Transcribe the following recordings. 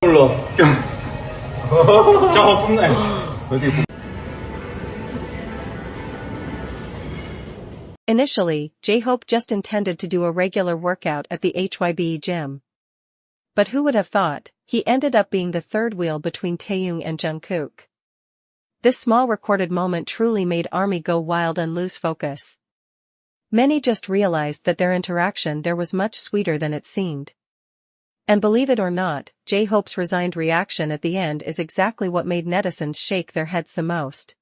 몰라. 저거 뿜네. Initially, J-Hope just intended to do a regular workout at the HYBE gym. But who would have thought, he ended up being the third wheel between Taehyung and Jungkook. This small recorded moment truly made ARMY go wild and lose focus. Many just realized that their interaction there was much sweeter than it seemed. And believe it or not, J-Hope's resigned reaction at the end is exactly what made netizens shake their heads the most.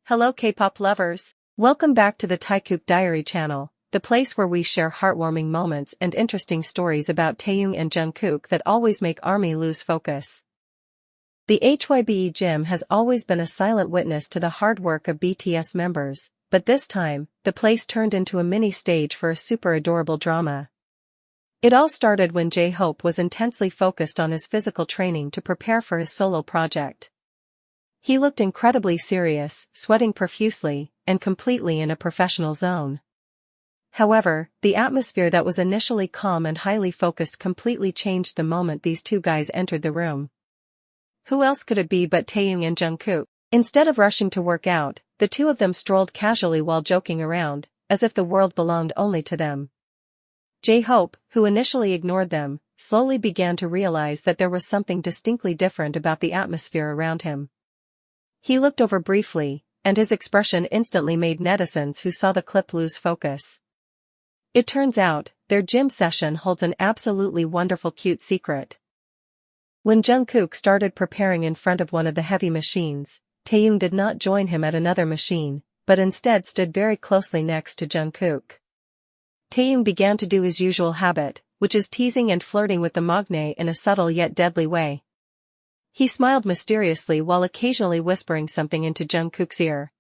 Hello K-pop lovers! Welcome back to the Taekook Diary channel, the place where we share heartwarming moments and interesting stories about Taehyung and Jungkook that always make ARMY lose focus. The HYBE gym has always been a silent witness to the hard work of BTS members, but this time, the place turned into a mini-stage for a super adorable drama. It all started when J-Hope was intensely focused on his physical training to prepare for his solo project. He looked incredibly serious, sweating profusely, and completely in a professional zone. However, the atmosphere that was initially calm and highly focused completely changed the moment these two guys entered the room. Who else could it be but Taehyung and Jungkook? Instead of rushing to work out, the two of them strolled casually while joking around, as if the world belonged only to them. J-Hope, who initially ignored them, slowly began to realize that there was something distinctly different about the atmosphere around him. He looked over briefly, and his expression instantly made netizens who saw the clip lose focus. It turns out, their gym session holds an absolutely wonderful cute secret. When Jungkook started preparing in front of one of the heavy machines, Taehyung did not join him at another machine, but instead stood very closely next to Jungkook. Taehyung began to do his usual habit, which is teasing and flirting with the maknae in a subtle yet deadly way. He smiled mysteriously while occasionally whispering something into Jungkook's ear.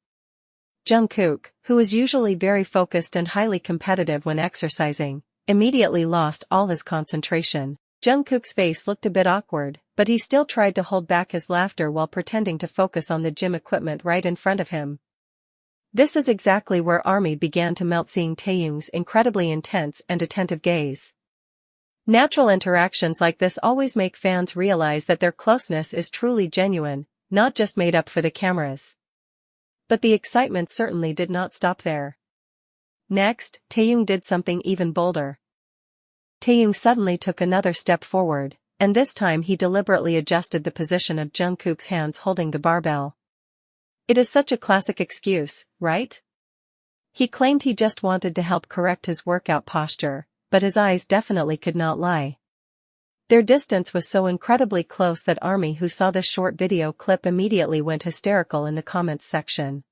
Jungkook, who is usually very focused and highly competitive when exercising, immediately lost all his concentration. Jungkook's face looked a bit awkward, but he still tried to hold back his laughter while pretending to focus on the gym equipment right in front of him. This is exactly where ARMY began to melt, seeing Taehyung's incredibly intense and attentive gaze. Natural interactions like this always make fans realize that their closeness is truly genuine, not just made up for the cameras. But the excitement certainly did not stop there. Next, Taehyung did something even bolder. Taehyung suddenly took another step forward, and this time he deliberately adjusted the position of Jungkook's hands holding the barbell. It is such a classic excuse, right? He claimed he just wanted to help correct his workout posture, but his eyes definitely could not lie. Their distance was so incredibly close that ARMY who saw this short video clip immediately went hysterical in the comments section.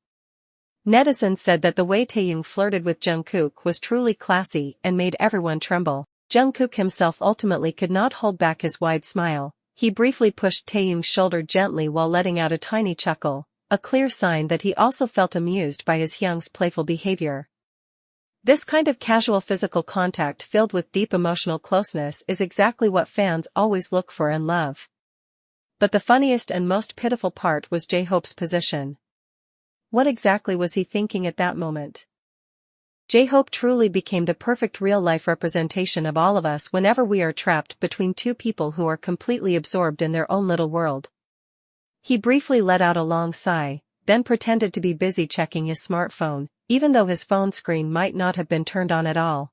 Netizens said that the way Taehyung flirted with Jungkook was truly classy and made everyone tremble. Jungkook himself ultimately could not hold back his wide smile. He briefly pushed Taehyung's shoulder gently while letting out a tiny chuckle, a clear sign that he also felt amused by his Hyung's playful behavior. This kind of casual physical contact filled with deep emotional closeness is exactly what fans always look for and love. But the funniest and most pitiful part was J-Hope's position. What exactly was he thinking at that moment? J-Hope truly became the perfect real-life representation of all of us whenever we are trapped between two people who are completely absorbed in their own little world. He briefly let out a long sigh, then pretended to be busy checking his smartphone, even though his phone screen might not have been turned on at all.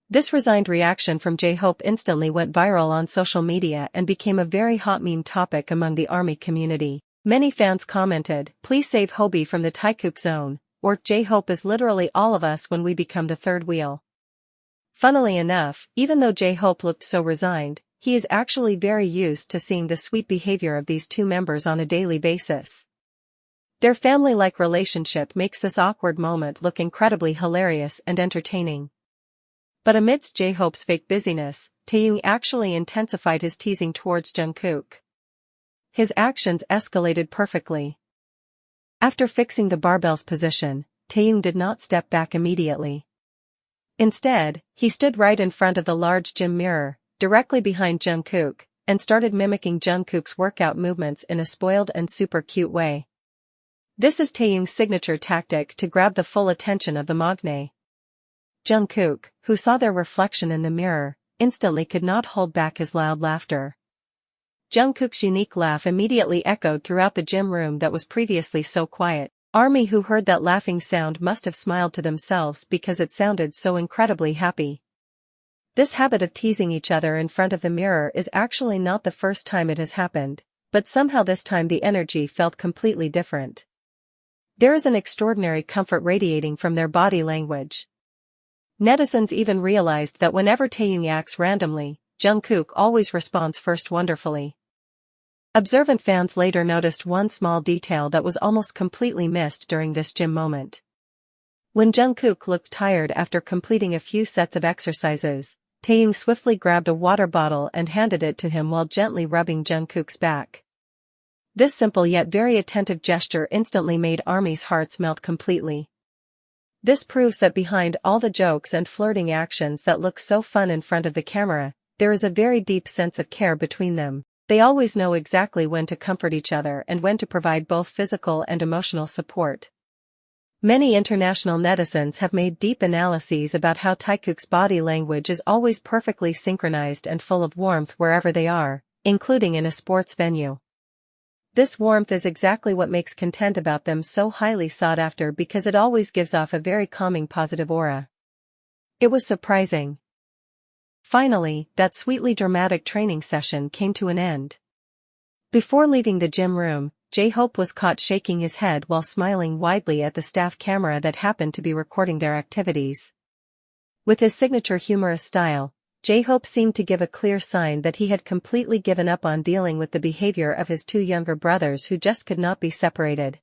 This resigned reaction from J-Hope instantly went viral on social media and became a very hot meme topic among the ARMY community. Many fans commented, "Please save HYBE from the Taekook zone," or "J-Hope is literally all of us when we become the third wheel." Funnily enough, even though J-Hope looked so resigned, he is actually very used to seeing the sweet behavior of these two members on a daily basis. Their family-like relationship makes this awkward moment look incredibly hilarious and entertaining. But amidst J-Hope's fake busyness, Taehyung actually intensified his teasing towards Jungkook. His actions escalated perfectly. After fixing the barbell's position, Taehyung did not step back immediately. Instead, he stood right in front of the large gym mirror, directly behind Jungkook, and started mimicking Jungkook's workout movements in a spoiled and super cute way. This is Taehyung's signature tactic to grab the full attention of the maknae. Jungkook, who saw their reflection in the mirror, instantly could not hold back his loud laughter. Jungkook's unique laugh immediately echoed throughout the gym room that was previously so quiet. ARMY who heard that laughing sound must have smiled to themselves because it sounded so incredibly happy. This habit of teasing each other in front of the mirror is actually not the first time it has happened, but somehow this time the energy felt completely different. There is an extraordinary comfort radiating from their body language. Netizens even realized that whenever Taehyung acts randomly, Jungkook always responds first wonderfully. Observant fans later noticed one small detail that was almost completely missed during this gym moment. When Jungkook looked tired after completing a few sets of exercises, Taehyung swiftly grabbed a water bottle and handed it to him while gently rubbing Jungkook's back. This simple yet very attentive gesture instantly made ARMY's hearts melt completely. This proves that behind all the jokes and flirting actions that look so fun in front of the camera, there is a very deep sense of care between them. They always know exactly when to comfort each other and when to provide both physical and emotional support. Many international netizens have made deep analyses about how Taekook's body language is always perfectly synchronized and full of warmth wherever they are, including in a sports venue. This warmth is exactly what makes content about them so highly sought after because it always gives off a very calming positive aura. It was surprising. Finally, that sweetly dramatic training session came to an end. Before leaving the gym room, J-Hope was caught shaking his head while smiling widely at the staff camera that happened to be recording their activities. With his signature humorous style, J-Hope seemed to give a clear sign that he had completely given up on dealing with the behavior of his two younger brothers who just could not be separated.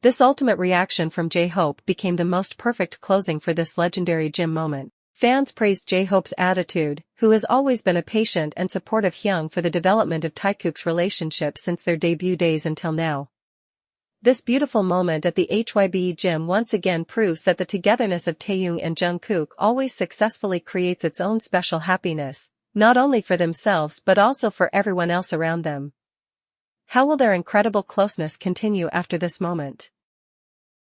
This ultimate reaction from J-Hope became the most perfect closing for this legendary gym moment. Fans praised J-Hope's attitude, who has always been a patient and supportive Hyung for the development of Taekook's relationship since their debut days until now. This beautiful moment at the HYBE gym once again proves that the togetherness of Taehyung and Jungkook always successfully creates its own special happiness, not only for themselves but also for everyone else around them. How will their incredible closeness continue after this moment?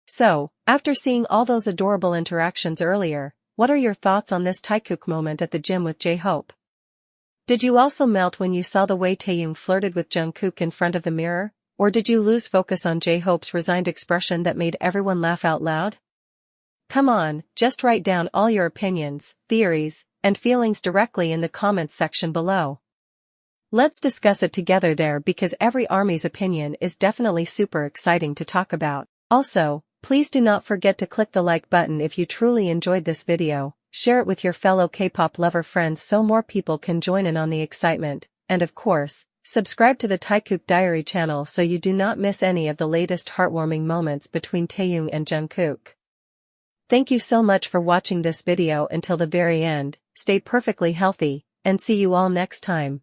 So, after seeing all those adorable interactions earlier, what are your thoughts on this Taekook moment at the gym with J-Hope? Did you also melt when you saw the way Taehyung flirted with Jungkook in front of the mirror, or did you lose focus on J-Hope's resigned expression that made everyone laugh out loud? Come on, just write down all your opinions, theories, and feelings directly in the comments section below. Let's discuss it together there because every ARMY's opinion is definitely super exciting to talk about. Also, please do not forget to click the like button if you truly enjoyed this video, share it with your fellow K-pop lover friends so more people can join in on the excitement, and of course, subscribe to the Taekook Diary channel so you do not miss any of the latest heartwarming moments between Taehyung and Jungkook. Thank you so much for watching this video until the very end, stay perfectly healthy, and see you all next time.